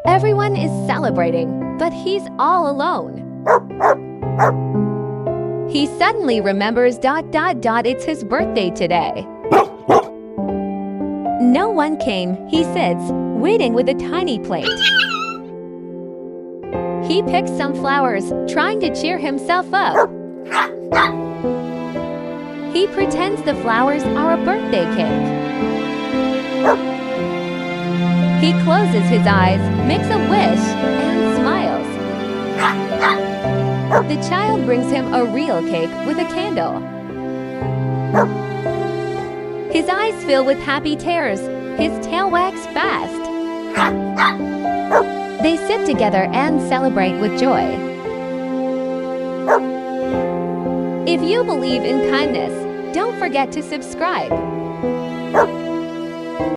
Everyone is celebrating, but he's all alone. He suddenly remembers it's his birthday today. No one came. He sits, waiting with a tiny plate. He picks some flowers, trying to cheer himself up. He pretends the flowers are a birthday cake. He closes his eyes, makes a wish, and smiles. The child brings him a real cake with a candle. His eyes fill with happy tears. His tail wags fast. They sit together and celebrate with joy. If you believe in kindness, don't forget to subscribe.